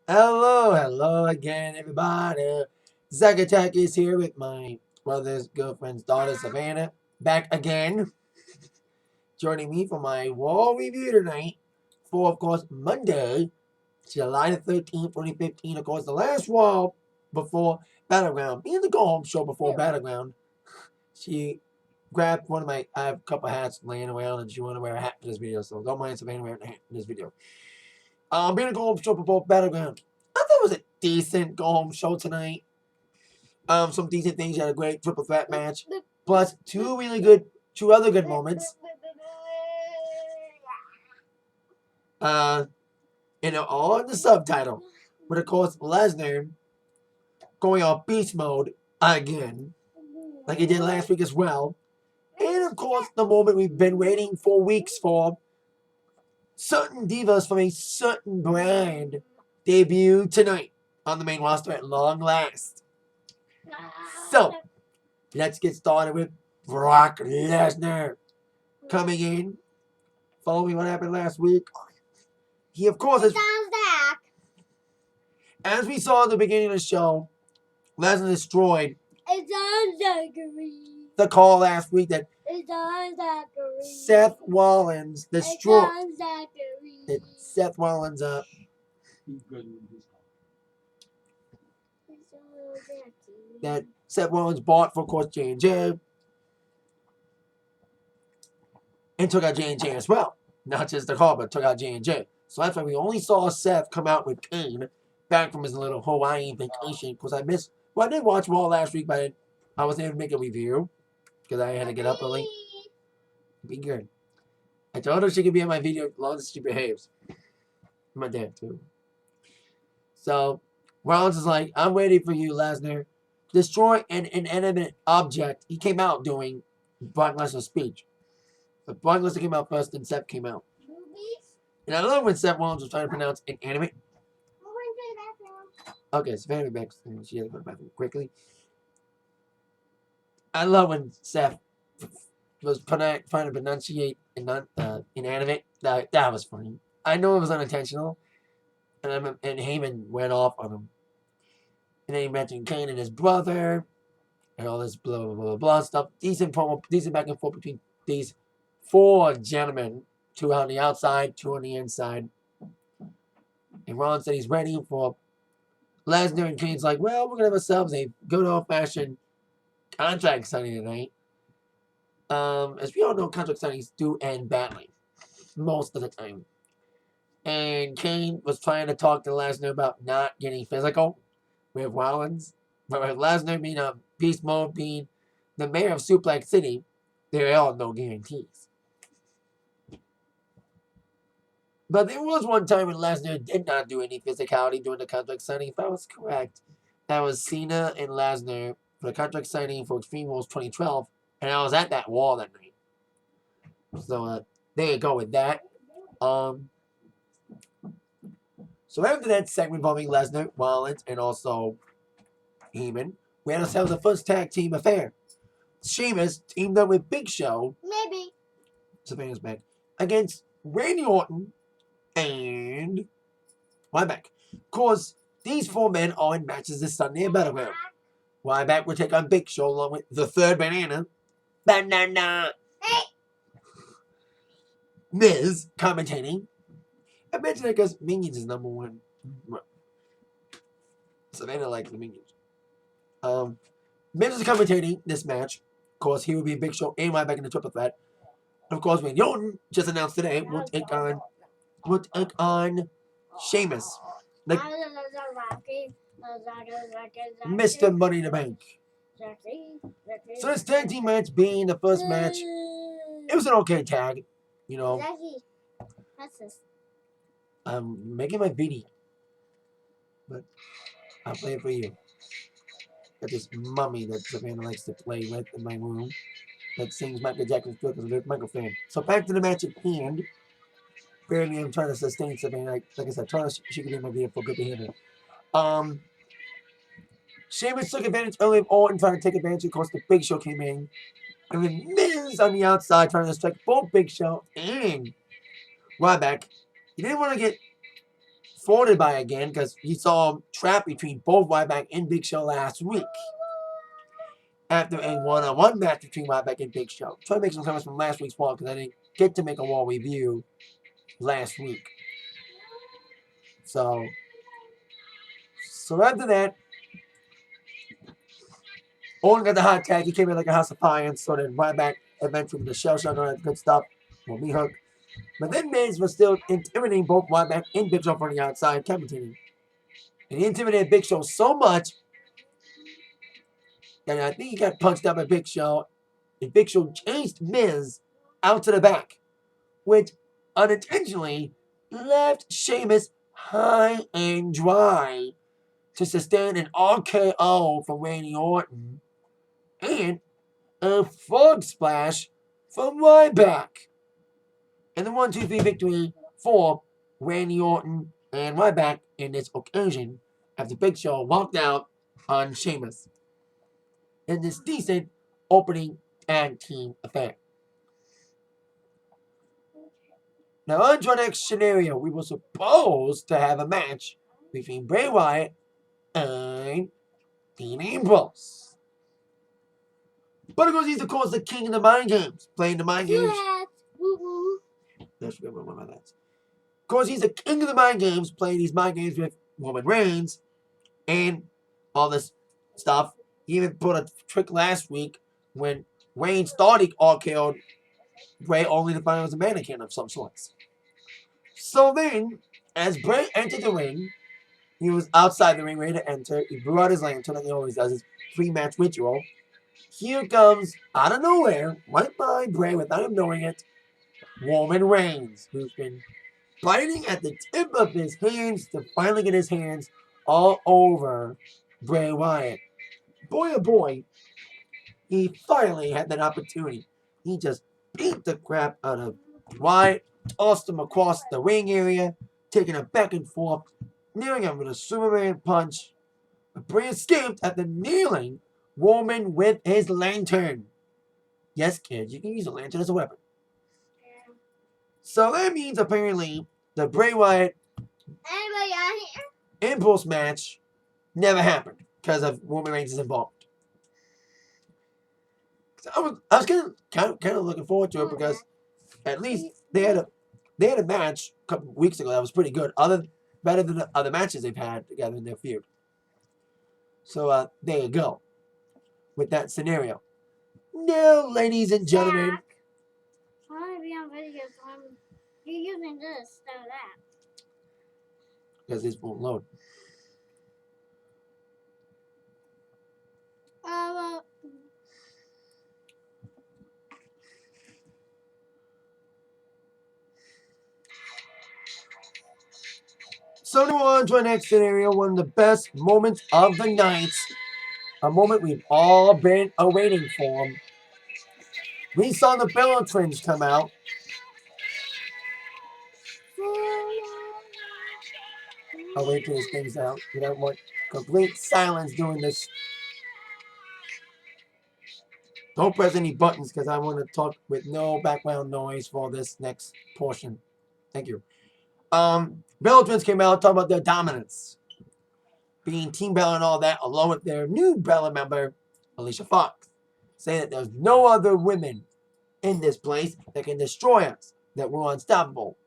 Hello again, everybody. Zack Attack is here with my brother's girlfriend's daughter, Savannah, back again, joining me for my wall review tonight for, of course, Monday, July the 13th, 2015. Of course, the last wall before Battleground, being the go home show before Battleground. She grabbed one of my, I have a couple hats laying around, and she wanted to wear a hat for this video, so don't mind Savannah wearing a hat in this video. Being a go home show before Battleground. I thought it was a decent go home show tonight. Some decent things. You had a great triple threat match, plus two other good moments. All in the subtitle, but of course Lesnar going off beast mode again, like he did last week as well, and of course the moment we've been waiting for weeks for. Certain divas from a certain brand debut tonight on the main roster at long last. So, let's get started with Brock Lesnar coming in, following what happened last week. He, of course, is. As we saw at the beginning of the show, Lesnar destroyed the call last week that Seth Rollins destroyed. That Seth Rollins that Seth Rollins bought for, of course, J&J. And took out J&J as well. Not just the call, but took out J&J. So that's why we only saw Seth come out with Kane back from his little Hawaiian vacation. Because I did watch Raw last week, but I wasn't able to make a review. Because I had to get up early. Be good. I told her she could be in my video as long as she behaves. My dad, too. So, Rollins is like, I'm waiting for you, Lesnar. Destroy an inanimate object. He came out doing Brock Lesnar's speech. But Brock Lesnar came out first, then Seth came out. And I love when Seth Rollins was trying to pronounce inanimate. Okay, so Vanity back. She had to go to the bathroom quickly. I love when Seth was trying to pronunciate inanimate. That was funny. I know it was unintentional. And Heyman went off on him. And then he mentioned Kane and his brother. And all this blah, blah, blah, blah stuff. Decent promo, decent back and forth between these four gentlemen. Two on the outside, two on the inside. And Ron said he's ready for Lesnar, and Kane's like, well, we're going to have ourselves a good old-fashioned contract signing tonight. As we all know, contract signings do end badly. Most of the time. And Kane was trying to talk to Lesnar about not getting physical with Rollins. But with Lesnar being a beast mode, being the mayor of Suplex City, there are no guarantees. But there was one time when Lesnar did not do any physicality during the contract signing. If I was correct, that was Cena and Lesnar for the contract signing for Extreme Rules 2012. And I was at that wall that night. So there you go with that. So after that segment involving Lesnar, Rollins, and also Heyman, we had ourselves the first tag team affair. Sheamus teamed up with Big Show. Maybe. Savannah's back. Against Randy Orton and Ryback. Of course, these four men are in matches this Sunday at Battleground. Ryback will take on Big Show along with the third banana. Banana. Hey. Miz commentating. I mentioned that because Minions is number one. Savannah likes the Minions. Miz is commentating this match. Of course, he will be Big Show and Ryback in the triple threat. And of course, Randy Orton just announced today will take on Sheamus. Mr. Money in the Bank. So this tag team match being the first match, it was an okay tag. You know, I'm making my video, but I'll play it for you. Got this mummy that Savannah likes to play with in my room that sings Michael Jackson's book as a big Michael fan. So back to the match at hand. Barely I'm trying to sustain Savannah. Like I said, she could be in my video for good behavior. Sheamus took advantage early of Orton trying to take advantage. Of course, the Big Show came in. And then Miz on the outside trying to strike both Big Show and Ryback. He didn't want to get thwarted by again because he saw him trapped between both Ryback and Big Show last week. After a one-on-one match between Ryback and Big Show. Try to make some comments from last week's Raw because I didn't get to make a Raw review last week. So after that, Owen got the hot tag. He came in like a house of fire, and so then Ryback eventually with the shell shock and all that good stuff. Well, me hook. But then Miz was still intimidating both Ryback and Big Show from the outside, commentating. And he intimidated Big Show so much that I think he got punched out by Big Show. And Big Show chased Miz out to the back, which unintentionally left Sheamus high and dry to sustain an RKO from Randy Orton and a frog splash from Ryback. And the 1-2-3 victory for Randy Orton and Ryback in this occasion after Big Show walked out on Sheamus in this decent opening tag team affair. Now, on to our next scenario, we were supposed to have a match between Bray Wyatt and Dean Ambrose. But of course, he's of course the king of the mind games, playing the mind games. That's one of my bets. Of course, he's the king of the mind games, playing these mind games with Roman Reigns and all this stuff. He even put a trick last week when Reigns thought he RKO'd Bray only to find it was a mannequin of some sorts. So then, as Bray entered the ring, he was outside the ring ready to enter. He blew out his lantern like he always does, his pre-match ritual. Here comes, out of nowhere, right by Bray without him knowing it, Roman Reigns, who's been biting at the tip of his hands to finally get his hands all over Bray Wyatt. Boy, oh boy, he finally had that opportunity. He just beat the crap out of Wyatt, tossed him across the ring area, taking him back and forth, kneeling him with a Superman punch. But Bray escaped after kneeling Roman with his lantern. Yes, kids, you can use a lantern as a weapon. So that means apparently the Bray Wyatt Impulse match never happened because of Roman Reigns' involved. I was kind of looking forward to it because at least they had a match a couple weeks ago that was pretty good, better than the other matches they've had together in their feud. So there you go with that scenario. Now, ladies and gentlemen, Jack, I want to be on video, so you're using this instead of that. because this won't load. So now on to our next scenario, one of the best moments of the night. A moment we've all been awaiting for. We saw the Bella Twins come out. I'll wait till this thing's out. We don't want complete silence doing this. Don't press any buttons because I want to talk with no background noise for this next portion. Thank you. Bella Twins came out talking about their dominance. Being Team Bella and all that, along with their new Bella member, Alicia Fox. Saying that there's no other women in this place that can destroy us, that we're unstoppable.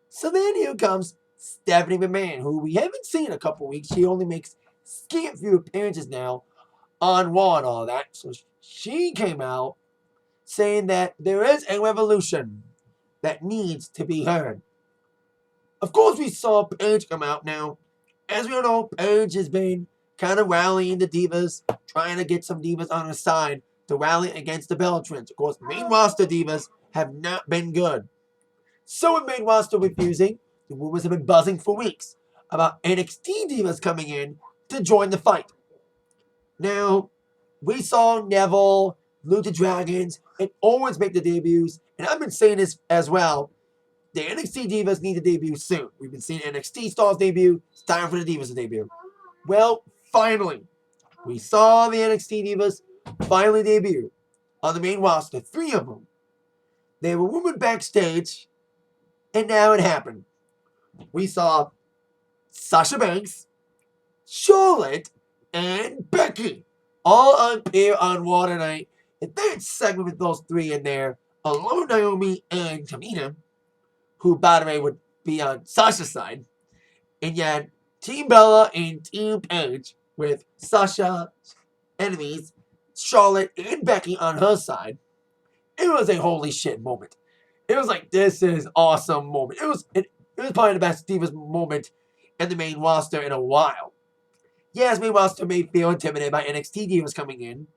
So then here comes Stephanie McMahon, who we haven't seen in a couple weeks. She only makes scant few appearances now on Raw and all that. So she came out saying that there is a revolution that needs to be heard. Of course, we saw Paige come out now. As we all know, Paige has been kind of rallying the Divas, trying to get some Divas on her side to rally against the Bella Twins. Of course, main roster Divas have not been good. So with main roster refusing, the rumors have been buzzing for weeks about NXT Divas coming in to join the fight. Now, we saw Neville, Lucha Dragons, and Owens make the debuts, and I've been saying this as well. The NXT Divas need to debut soon. We've been seeing NXT stars debut. It's time for the Divas to debut. Well, finally, we saw the NXT Divas finally debut on the main roster. 3 of them. They were rumored backstage, and now it happened. We saw Sasha Banks, Charlotte, and Becky all appear on Raw tonight. The third segment with those three in there, along with Naomi and Tamina, who, by the way, would be on Sasha's side. And yet, Team Bella and Team Paige with Sasha's enemies, Charlotte and Becky on her side. It was a holy shit moment. It was like, this is awesome moment. It was probably the best Divas moment in the main roster in a while. Yes, main roster may feel intimidated by NXT Divas coming in.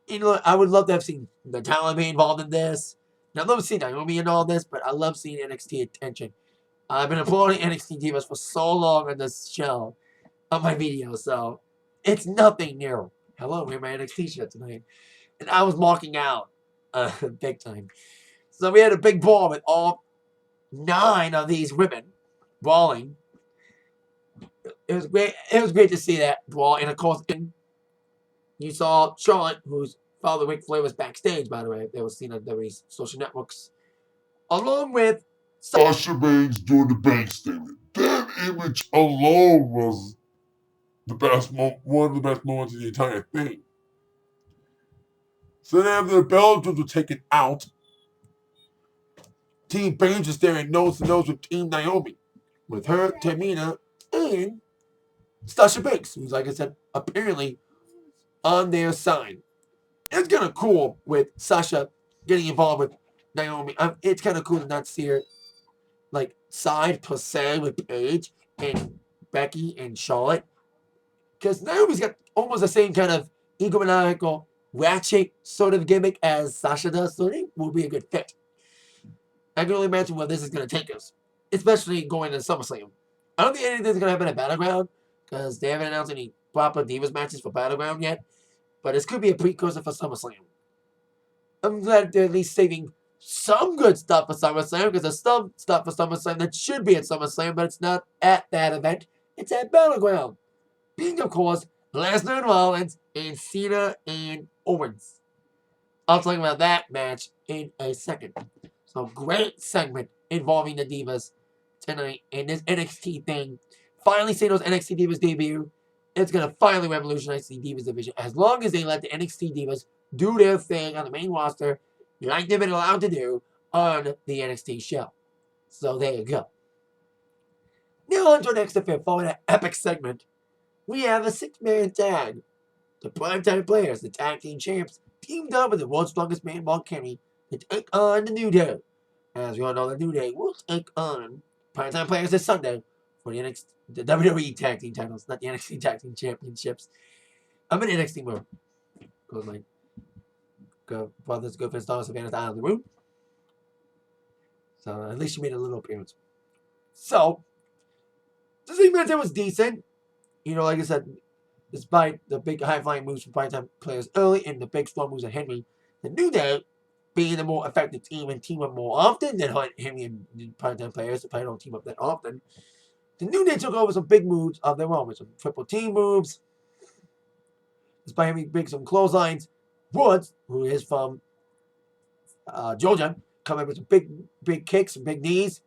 You know, I would love to have seen the talent be involved in this. And I'd love to see Naomi in all this, but I love seeing NXT attention. I've been applauding NXT Divas for so long on this show, on my videos, so it's nothing new. Hello, we're my NXT shirt tonight. And I was walking out big time. So we had a big brawl with all 9 of these women brawling. It was great. It was great to see that brawl. And of course, you saw Charlotte, whose father Ric Flair was backstage, by the way. They were seen on WWE social networks, along with Sasha Banks doing the bank statement. That image alone was one of the best moments in the entire thing. So then after the belt was taken out, Team Paige is staring nose to nose with Team Naomi, with her, Tamina, and Sasha Banks, who's, like I said, apparently on their side. It's kind of cool with Sasha getting involved with Naomi. It's kind of cool to not see her like side per se with Paige and Becky and Charlotte, because Naomi's got almost the same kind of egomaniacal, ratchet sort of gimmick as Sasha does, so it will be a good fit. I can only imagine where this is going to take us, especially going to SummerSlam. I don't think anything's going to happen at Battleground, because they haven't announced any proper Divas matches for Battleground yet, but this could be a precursor for SummerSlam. I'm glad they're at least saving some good stuff for SummerSlam, because there's some stuff for SummerSlam that should be at SummerSlam, but it's not at that event. It's at Battleground. Being, of course, Lesnar and Rollins, and Cena and Owens. I'll talk about that match in a second. So, great segment involving the Divas tonight in this NXT thing. Finally seeing those NXT Divas debut. It's going to finally revolutionize the Divas division, as long as they let the NXT Divas do their thing on the main roster, like they've been allowed to do on the NXT show. So, there you go. Now, on to our next affair. Following that epic segment, we have a 6-man tag. The primetime players, the tag team champs, teamed up with the world's strongest man, Mark Henry, to take on the New Day. As we all know, the New Day will take on primetime players this Sunday for the WWE tag team titles, not the NXT tag team championships. I'm in NXT mode, because my brother's good friend Star Savannah's out of the room. So at least she made a little appearance. So, the segment was decent. You know, like I said, despite the big high-flying moves from primetime players early and the big strong moves of Henry, the New Day, being the more effective team and team up more often than Henry and primetime players, they probably don't team up that often. The New Day took over some big moves of their own, with some triple team moves. Despite Henry big some clotheslines, Woods, who is from Georgia, coming with some big kicks and big knees.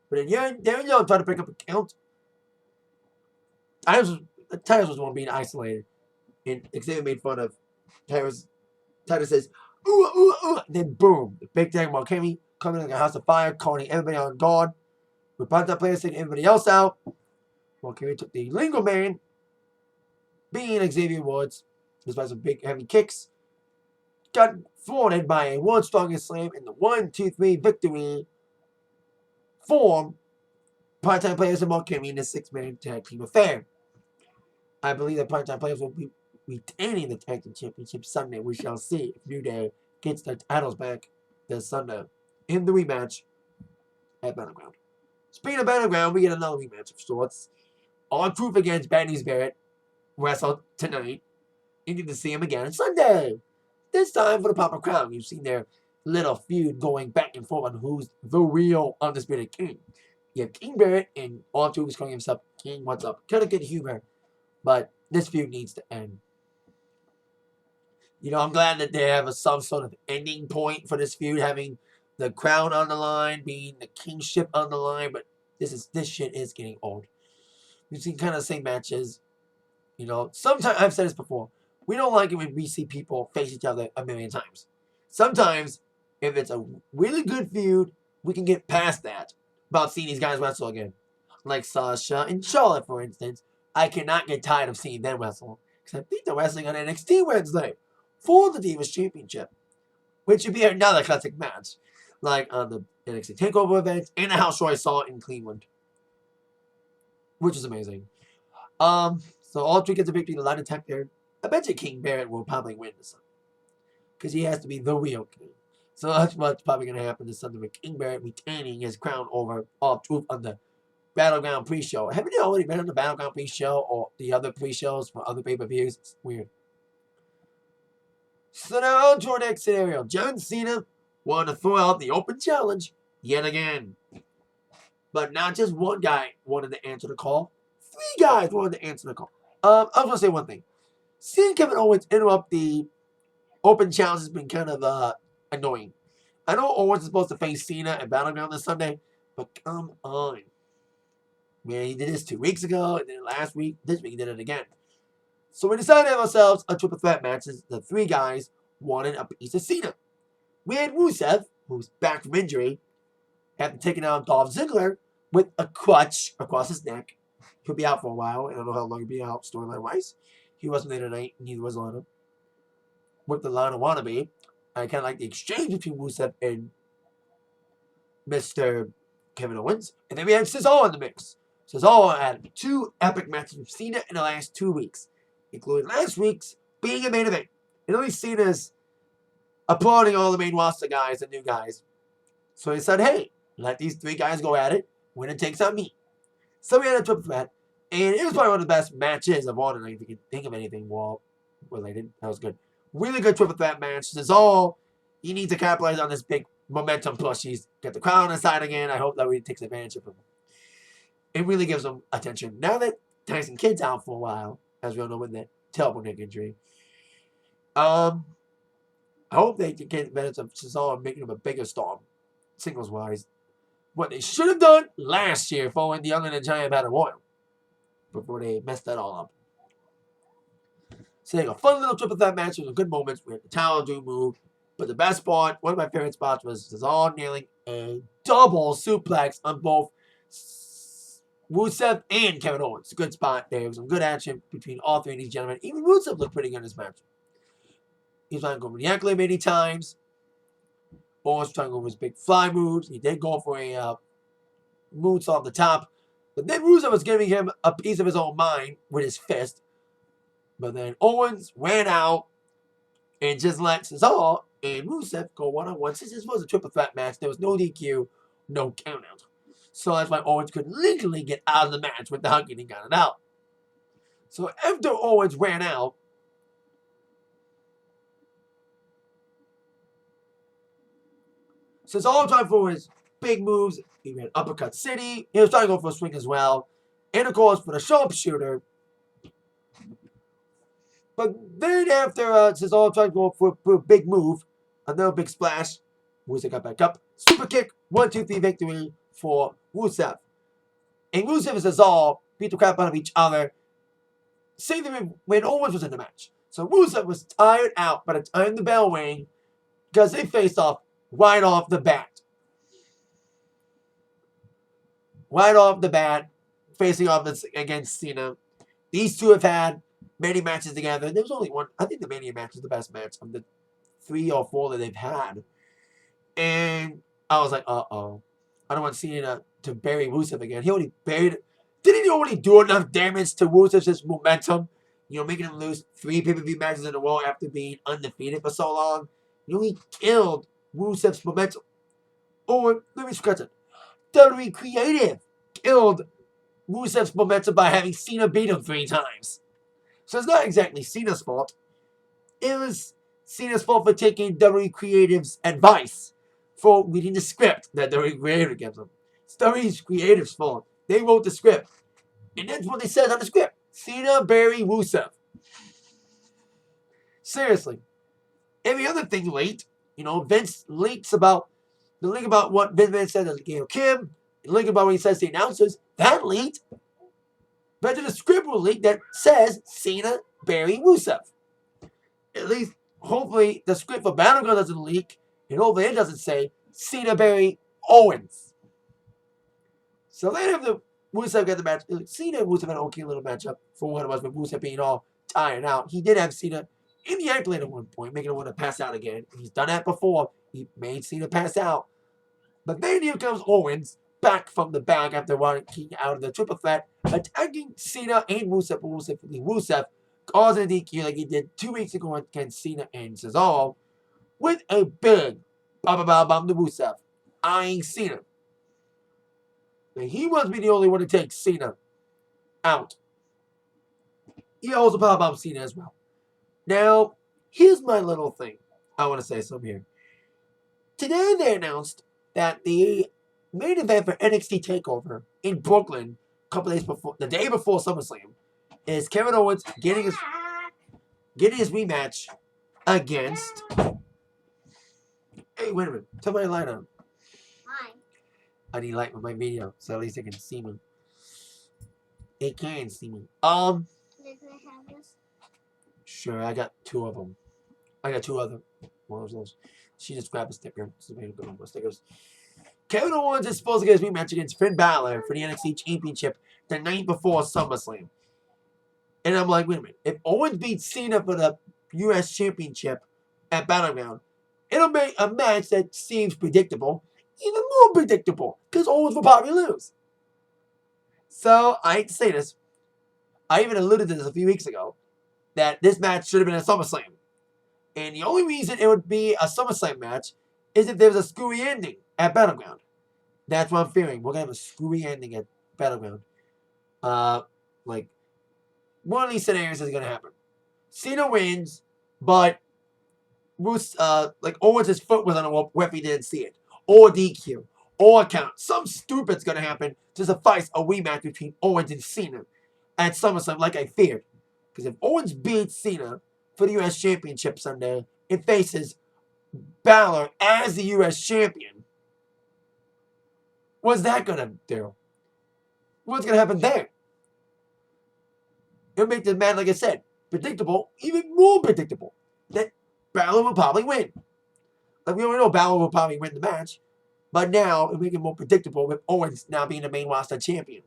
But then Darren Young tried to pick up a count. Tyrus was the one being isolated. And Xavier made fun of Tyrus. Tyrus says, ooh, ooh, ooh. Then boom. The big tag Mark Henry coming like a house of fire, calling everybody on guard. With primetime players taking everybody else out. Mark Henry took the Lingo Man, being Xavier Woods, despite some big heavy kicks. Got thwarted by a World's Strongest Slam in the 1-2-3 victory for primetime players and Mark Henry in the 6-man tag team affair. I believe that primetime players will be retaining the tag team championship Sunday. We shall see if New Day gets their titles back this Sunday in the rematch at Battleground. Speaking of Battleground, we get another rematch of sorts. R-Truth against Bad News Barrett wrestled tonight. You get to see him again on Sunday. This time for the Papa Crown. You've seen their little feud going back and forth on who's the real Undisputed King. You have King Barrett, and R-Truth is calling himself King What's Up. Kind of good humor, but this feud needs to end. You know, I'm glad that they have some sort of ending point for this feud, having the crown on the line, being the kingship on the line, but this shit is getting old. We've seen kind of the same matches. You know, sometimes I've said this before. We don't like it when we see people face each other a million times. Sometimes, if it's a really good feud, we can get past that about seeing these guys wrestle again. Like Sasha and Charlotte, for instance. I cannot get tired of seeing them wrestle. Because I think they're wrestling on NXT Wednesday for the Divas Championship, which would be another classic match. Like on the NXT TakeOver event and the house show I saw in Cleveland, which is amazing. So all three gets a victory. The line attack there. I bet you King Barrett will probably win this one because he has to be the real king. So that's what's probably going to happen this Sunday with King Barrett retaining his crown over R-Truth on the Battleground pre-show. Haven't you already been on the Battleground pre-show or the other pre-shows for other pay-per-views? It's weird. So now on to our next scenario. John Cena wanted to throw out the open challenge yet again. But not just one guy wanted to answer the call. 3 guys wanted to answer the call. I was going to say one thing. Seeing Kevin Owens interrupt the open challenge has been kind of annoying. I know Owens is supposed to face Cena at Battleground this Sunday, but come on. Man, he did this 2 weeks ago, and then last week, this week he did it again. So we decided to have ourselves a triple threat match. The 3 guys wanted a piece of Cena. We had Rusev, who's back from injury, after taking out Dolph Ziggler with a crutch across his neck. He'll be out for a while. I don't know how long he'll be out storyline-wise. He wasn't there tonight, neither was Lana. With the Lana wannabe, I kind of like the exchange between Rusev and Mr. Kevin Owens. And then we had Cesaro in the mix. Cesaro had 2 epic matches with Cena in the last 2 weeks, including last week's being a main event. And only Cena's applauding all the main roster guys and new guys. So he said, hey, let these 3 guys go at it. Winner takes on me. So we had a triple threat. And it was probably one of the best matches of all tonight. If you can think of anything wall related, that was good. Really good triple threat match. This is all he needs to capitalize on this big momentum push. He's got the crowd on his side again. I hope that he takes advantage of him. It really gives him attention. Now that Tyson Kidd's out for a while, as we all know with that terrible neck injury, I hope they can get advantage of Cesaro and making him a bigger star, singles wise. What they should have done last year following the Young and the Giant Battle Royal, before they messed that all up. So they got a fun little triple threat match with some good moments. We had the Tower Doom move. But the best spot, one of my favorite spots, was Cesaro nailing a double suplex on both Rusev and Kevin Owens. A good spot there. There was some good action between all 3 of these gentlemen. Even Rusev looked pretty good in this match. He was trying to go for the ankle many times. Owens was trying to go for his big fly moves. He did go for a moonsault on the top. But then Rusev was giving him a piece of his own mind with his fist. But then Owens ran out and just let Cesaro and Rusev go one-on-one. Since this was a triple threat match, there was no DQ, no countout. So that's why Owens could legally get out of the match without getting counted out. So after Owens ran out, Cesaro tried for his big moves. He ran Uppercut City. He was trying to go for a swing as well. And of course, for the sharpshooter. But then after Cesaro tried to go for a big move, another big splash, Rusev got back up. Super kick, 1-2-3 victory for Rusev. And Rusev and Cesaro beat the crap out of each other. Same thing when Owens was in the match. So Rusev was tired out by the time the bell rang because they faced off right off the bat. Right off the bat, facing off against Cena. These 2 have had many matches together. There was only one. I think the Mania match is the best match of the 3 or 4 that they've had. And I was like, uh-oh. I don't want Cena to bury Rusev again. He already buried it. Didn't he already do enough damage to Rusev's momentum? You know, making him lose 3 pay-per-view matches in a row after being undefeated for so long. You know, he killed Rusev's momentum. Or, let me scratch it. WWE Creative killed Rusev's momentum by having Cena beat him 3 times. So it's not exactly Cena's fault. It was Cena's fault for taking WWE Creative's advice for reading the script that WWE Creative gives them. It's WWE Creative's fault. They wrote the script. And that's what they said on the script. Cena bury Rusev. Seriously. Every other thing late. You know, Vince leaks about the link about what Vince said to Gail Kim. The link about what he says to the announcers. That leaked. but there's a script will leak that says Cena, Barry, Rusev. At least, hopefully, the script for Battleground doesn't leak, and hopefully it doesn't say Cena, Barry, Owens. So they have the Rusev get the match. Cena and Rusev had an okay little matchup for what it was, with Rusev being all tired out. He did have Cena in the airplane at one point, making him want to pass out again. He's done that before. He made Cena pass out. But then here comes Owens, back from the back after running out of the triple threat, attacking Cena and Rusev, Rusev causing a DQ like he did 2 weeks ago against Cena and Cesaro, with a big bum to Rusev, eyeing Cena. And he must be the only one to take Cena out. He also powerbomb Cena as well. Now, here's my little thing. I want to say something here. Today they announced that the main event for NXT TakeOver in Brooklyn, a couple days before, the day before SummerSlam, is Kevin Owens getting his rematch against. Hey, wait a minute! Turn my light on. Mine. I need light with my video, so at least they can see me. They can see me. Did they have this? Sure. I got 2 of them. I got 2 other one of those. She just grabbed a sticker. So maybe go with stickers. Kevin Owens is supposed to get his rematch against Finn Balor for the NXT Championship the night before SummerSlam. And I'm like, wait a minute. If Owens beats Cena for the U.S. Championship at Battleground, it'll make a match that seems predictable even more predictable, because Owens will probably lose. So, I hate to say this. I even alluded to this a few weeks ago, that this match should have been a SummerSlam. And the only reason it would be a SummerSlam match is if there was a screwy ending at Battleground. That's what I'm fearing. We're going to have a screwy ending at Battleground. Like, one of these scenarios is going to happen. Cena wins, but Owens' foot was on a rope, referee didn't see it. Or DQ. Or a count. Some stupid's going to happen to suffice a rematch between Owens and Cena at SummerSlam, like I feared. Because if Owens beats Cena for the U.S. Championship Sunday, it faces Balor as the U.S. Champion. What's that going to do? What's going to happen there? It'll make the match, like I said, predictable, even more predictable. That Balor will probably win. Like, we already know Balor will probably win the match. But now, it'll make it more predictable with Owens now being the main roster champion.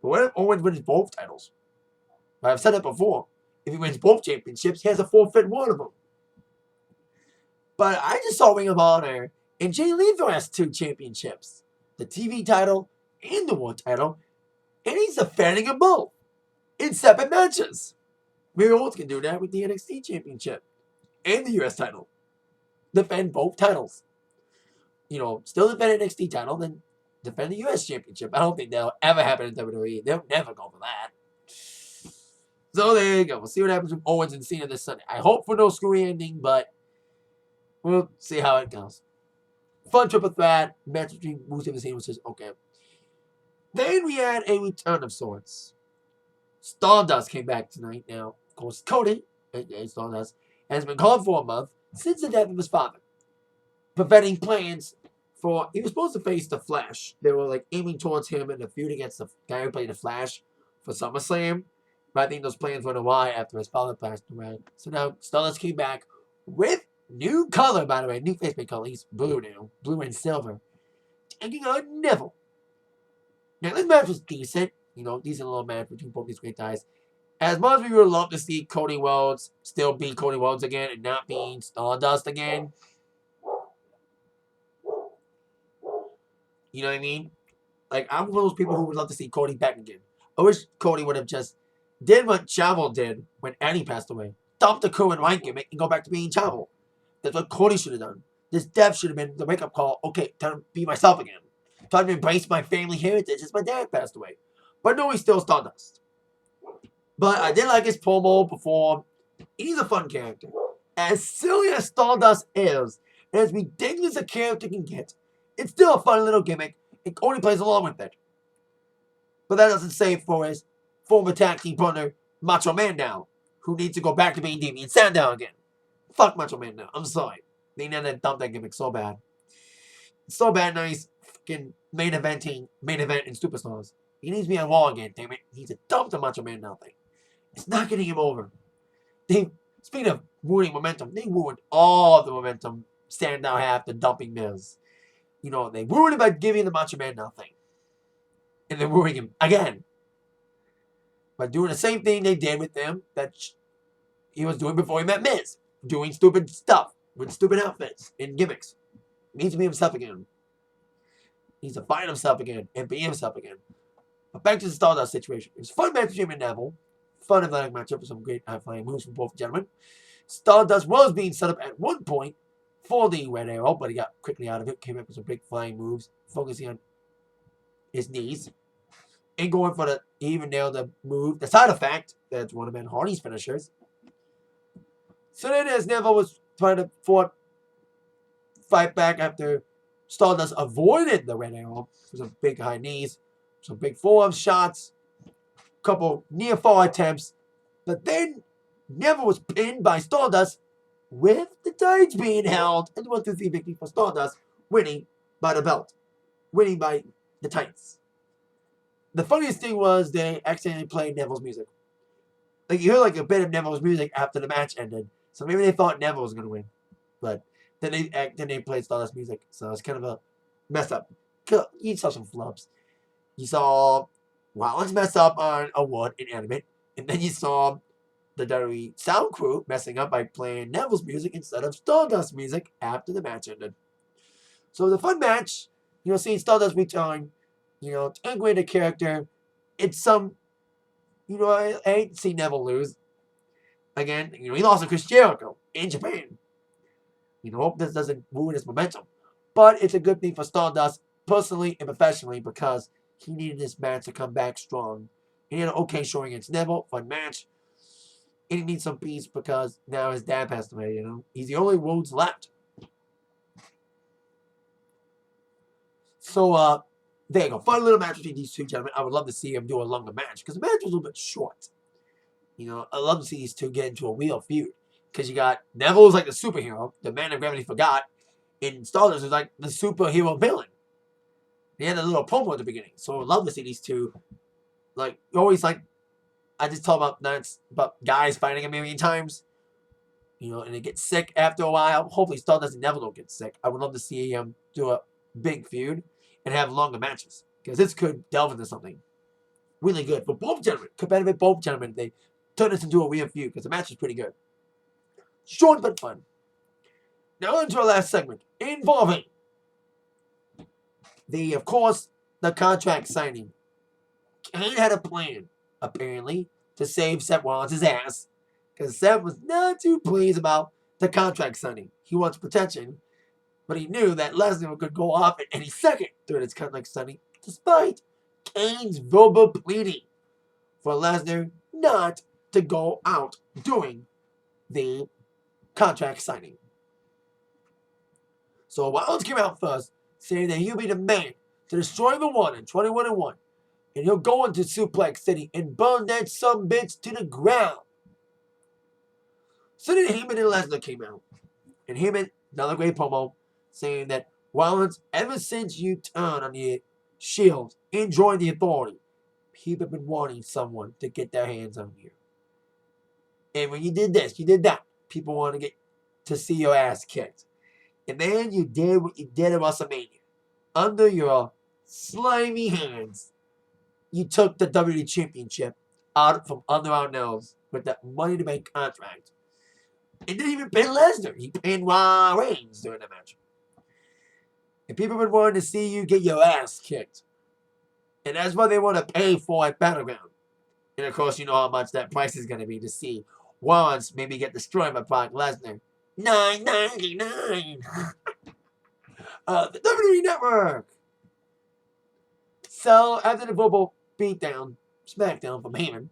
But what if Owens wins both titles? I've said it before. If he wins both championships, he has to forfeit one of them. But I just saw Ring of Honor, and Jay Lethal has 2 championships. The TV title and the World title. And he's defending them both in separate matches. Maybe Owens can do that with the NXT championship and the US title. Defend both titles. You know, still defend NXT title, then defend the US championship. I don't think that'll ever happen in WWE. They'll never go for that. So there you go. We'll see what happens with Owens and Cena this Sunday. I hope for no screwy ending, but we'll see how it goes. Fun triple threat match between Rusev and Cena, which is okay. Then we had a return of sorts. Stardust came back tonight. Now, of course, Cody, aka Stardust, has been gone for a month since the death of his father, preventing plans for. He was supposed to face the Flash. They were like aiming towards him in the feud against the guy who played the Flash for SummerSlam. But I think those plans went awry after his father passed away. So now Stardust came back with new color, by the way, new face paint color. He's blue now, blue and silver, taking on Neville. Now this match was decent. You know, decent little match between both these great guys. As much as we would love to see Cody Rhodes still be Cody Rhodes again and not being Stardust again. You know what I mean? Like, I'm one of those people who would love to see Cody back again. I wish Cody would have just did what Chavo did when Eddie passed away. Dump the crew and Ryan gimmick and go back to being Chavo. That's what Cody should have done. This death should have been the wake-up call. Okay, time to be myself again. Time to embrace my family heritage since my dad passed away. But no, he's still Stardust. But I did like his promo before. He's a fun character. As silly as Stardust is, and as ridiculous a character can get, it's still a fun little gimmick, and Cody plays along with it. But that doesn't save for his former tag team partner, Macho Man now, who needs to go back to being Damian Sandow again. Fuck Macho Man now. I'm sorry. They never dumped that gimmick so bad. So bad, nice fucking main event in Superstars. He needs to be on Raw again, damn it. He needs to dump the Macho Man now thing. It's not getting him over. Speaking of ruining momentum, they ruined all the momentum standing down half the dumping Miz. You know, they ruined it by giving the Macho Man nothing. And they're ruining him again. By doing the same thing they did with him that he was doing before he met Miz. Doing stupid stuff with stupid outfits and gimmicks. He needs to be himself again. He needs to find himself again and be himself again. But back to the Stardust situation. It was a fun match between him and Neville. Fun athletic matchup with some great high-flying moves from both gentlemen. Stardust was being set up at one point for the Red Arrow, but he got quickly out of it. Came up with some big flying moves, focusing on his knees. And going for the, he even nailed the move, the side effect, that's one of Ben Hardy's finishers. So then as Neville was trying to fight back after Stardust avoided the Red Arrow for some big high knees, some big forearm shots, couple near fall attempts, but then Neville was pinned by Stardust with the tights being held, and 1-2-3 victory for Stardust, winning by the belt, winning by the tights. The funniest thing was they accidentally played Neville's music. Like you hear like a bit of Neville's music after the match ended, so maybe they thought Neville was gonna win, but then they played Stardust music, so it's kind of a mess up. You saw some flubs. You saw Rollins mess up on a wood inanimate, and then you saw the WWE sound crew messing up by playing Neville's music instead of Stardust music after the match ended. So it was a fun match. You know, seeing Stardust return, you know, to integrate a character. It's some, you know, I hate to see Neville lose. Again, you know, he lost to Chris Jericho in Japan. You know, hope this doesn't ruin his momentum. But it's a good thing for Stardust, personally and professionally, because he needed this match to come back strong. He had an okay showing against Neville, fun match. And he needs some peace because now his dad passed away, you know. He's the only Rhodes left. So, there you go. Fun little match between these two gentlemen. I would love to see him do a longer match because the match was a little bit short. You know, I love to see these two get into a real feud. Because you got Neville's like the superhero, the man that gravity forgot, and Stardust is like the superhero villain. They had a little promo at the beginning. So I would love to see these two. Like, always like, I just talk about guys fighting a million times. You know, and they get sick after a while. Hopefully Stardust and Neville don't get sick. I would love to see him do a big feud and have longer matches. Because this could delve into something really good for both gentlemen. Could benefit both gentlemen if they turn this into a real feud. Because the match is pretty good. Short but fun. Now on to our last segment. Involving of course, the contract signing. Kane had a plan, apparently, to save Seth Rollins' ass. Because Seth was not too pleased about the contract signing. He wants protection, but he knew that Lesnar could go off at any second during his contract signing, despite Kane's verbal pleading for Lesnar not to go out during the contract signing. So Rollins came out first, saying that he'll be the man to destroy the one in 21-1, and he'll go into Suplex City and burn that sumbitch to the ground. So then Heyman and Lesnar came out, and Heyman, another great promo, saying that Rollins, ever since you turned on the Shield and joined the Authority, people have been wanting someone to get their hands on you. And when you did this, you did that, people want to get to see your ass kicked. And then you did what you did at WrestleMania. Under your slimy hands, you took the WWE Championship out from under our nose with that Money to Bank contract. And didn't even pin Lesnar. He pinned Reigns during the match. And people have been wanting to see you get your ass kicked. And that's what they want to pay for at Battleground. And of course, you know how much that price is going to be to see Rollins maybe get destroyed by Brock Lesnar. $9.99. The WWE Network. So after the verbal beatdown, smackdown from Heyman,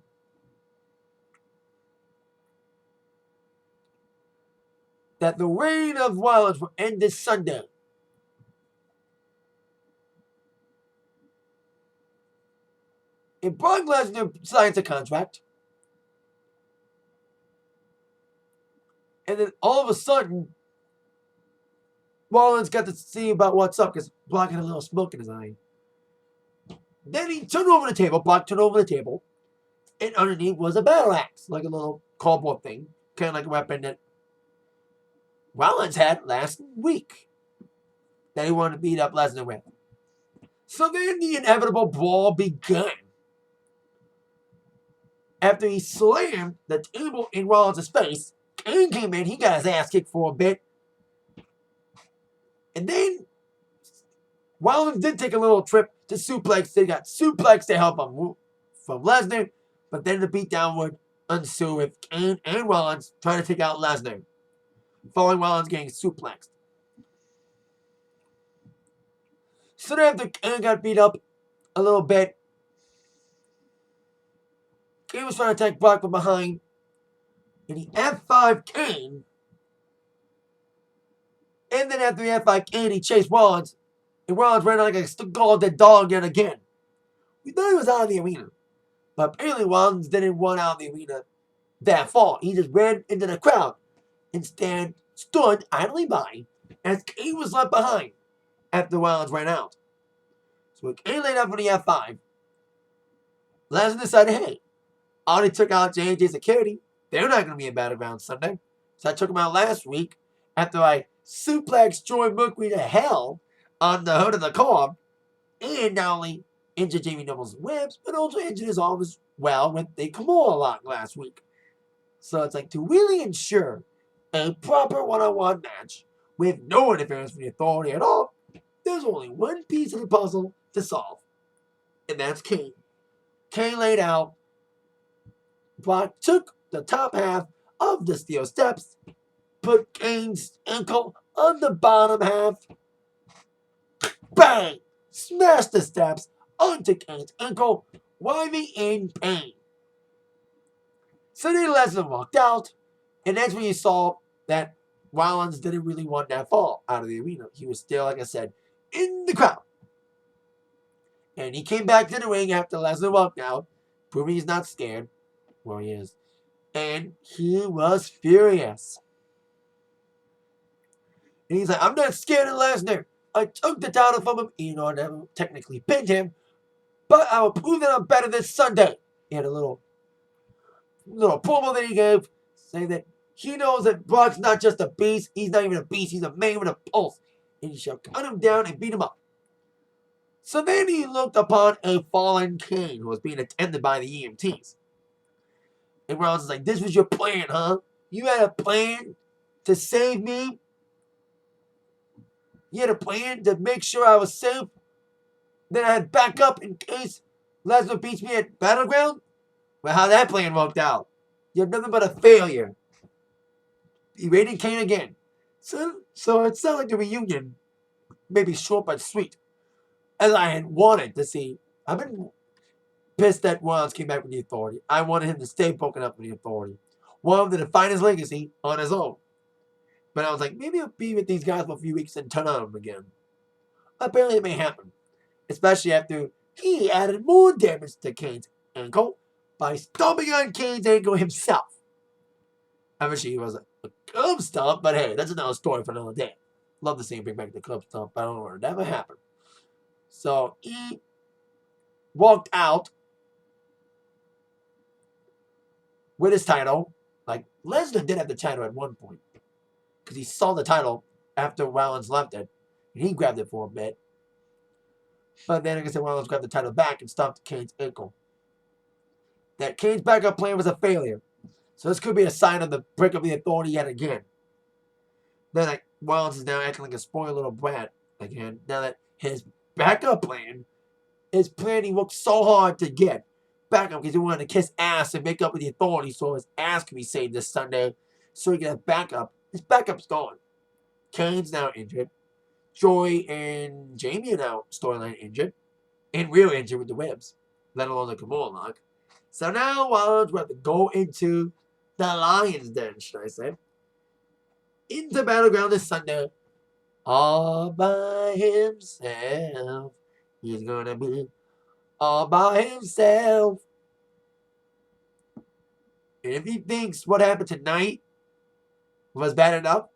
that the reign of Rollins will end this Sunday. And Brock Lesnar signs a contract. And then all of a sudden, Rollins got to see about what's up because Brock had a little smoke in his eye. Then he turned over the table, Brock turned over the table, and underneath was a battle axe, like a little cardboard thing, kind of like a weapon that Rollins had last week that he wanted to beat up Lesnar with. So then the inevitable brawl began. After he slammed the table in Rollins' face, Kane came in, he got his ass kicked for a bit. And then Rollins did take a little trip to suplex. They got suplex to help him from Lesnar, but then the beatdown would ensue with Kane and Rollins trying to take out Lesnar, following Rollins getting suplexed. Soon after Kane got beat up a little bit, Kane was trying to attack Brock from behind, and he F5 Kane. And then after he F5 Kane, he chased Rollins, and Rollins ran like a scalded dog yet again. We thought he was out of the arena, but apparently Rollins didn't run out of the arena that far. He just ran into the crowd and stood idly by as Kane was left behind after Rollins ran out. So when Kane laid out for the F5, Lesnar decided, hey, I already took out J&J Security. They're not going to be in Battleground Sunday. So I took them out last week after I suplexed Joy Mercury to hell on the hood of the car, and not only injured Jamie Noble's ribs, but also injured his arm as well with the Kimura lock last week. So it's like, to really ensure a proper one-on-one match with no interference from the Authority at all, there's only one piece of the puzzle to solve, and that's Kane. Kane laid out. Brock took the top half of the steel steps, put Kane's ankle on the bottom half, bang! Smashed the steps onto Kane's ankle, writhing in pain. So then Lesnar walked out, and that's when you saw that Rollins didn't really want that fall out of the arena. He was still, like I said, in the crowd. And he came back to the ring after Lesnar walked out, proving he's not scared. Well, he is. And he was furious. And he's like, I'm not scared of Lesnar. I took the title from him, even though I never technically pinned him. But I will prove that I'm better this Sunday. He had a little promo that he gave, saying that he knows that Brock's not just a beast. He's not even a beast. He's a man with a pulse. And he shall cut him down and beat him up. So then he looked upon a fallen Kane who was being attended by the EMTs. And Rollins is like, this was your plan, huh? You had a plan to save me? You had a plan to make sure I was safe? Then I had backup in case Lesnar beats me at Battleground? Well, how that plan worked out? You're nothing but a failure. He rated Kane again. So it sounded like the reunion, maybe short but sweet, as I had wanted to see. I've been pissed that Rollins came back with the Authority. I wanted him to stay broken up with the Authority. Wanted him to define his legacy on his own. But I was like, maybe I'll be with these guys for a few weeks and turn on them again. Apparently it may happen. Especially after he added more damage to Kane's ankle by stomping on Kane's ankle himself. Obviously he was a club stomp, but hey, that's another story for another day. Love to see him bring back the club stomp, but I don't know where it ever happened. So he walked out with his title. Like, Lesnar did have the title at one point, because he saw the title after Rollins left it, and he grabbed it for a bit. But then, like I said, Rollins grabbed the title back and stomped Kane's ankle. That Kane's backup plan was a failure. So this could be a sign of the break of the Authority yet again. Then, like, Rollins is now acting like a spoiled little brat again. Now that his backup plan, his plan he worked so hard to get backup because he wanted to kiss ass and make up with the Authority so his ass can be saved this Sunday so he can have backup. His backup's gone. Kane's now injured. Joy and Jamie are now storyline injured. And real injured with the ribs, let alone the Kimura lock. So now Rollins will have to go into the Lion's Den, should I say, into Battleground this Sunday all by himself. He's gonna be all by himself. And if he thinks what happened tonight was bad enough,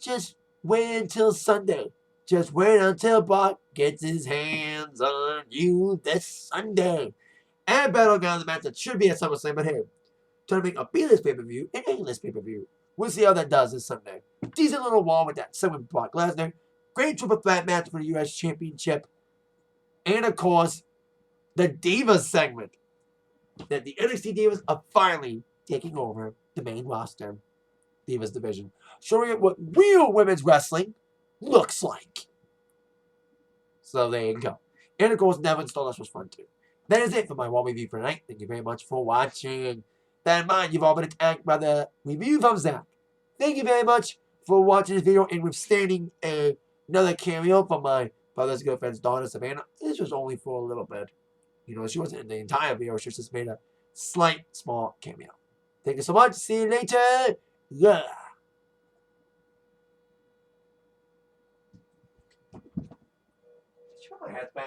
just wait until Sunday. Just wait until Brock gets his hands on you this Sunday. And Battlegrounds match that should be at SummerSlam, but hey, trying to make a B-list pay-per-view and A-list pay-per-view. We'll see how that does this Sunday. Decent little wall with that segment with Brock Lesnar. Great triple threat match for the U.S. Championship. And of course, the Divas segment. That the NXT Divas are finally taking over the main roster. Divas division. Showing it what real women's wrestling looks like. So there you go. And of course, Neville Stardust was fun too. That is it for my wall review for tonight. Thank you very much for watching. Bear in mind, you've all been attacked by the review thumbs down. Thank you very much for watching this video and withstanding another cameo from my brother's girlfriend's daughter, Savannah. This was only for a little bit. You know, she wasn't in the entire video. She just made a slight, small cameo. Thank you so much. See you later. Yeah. Let's try my hat back.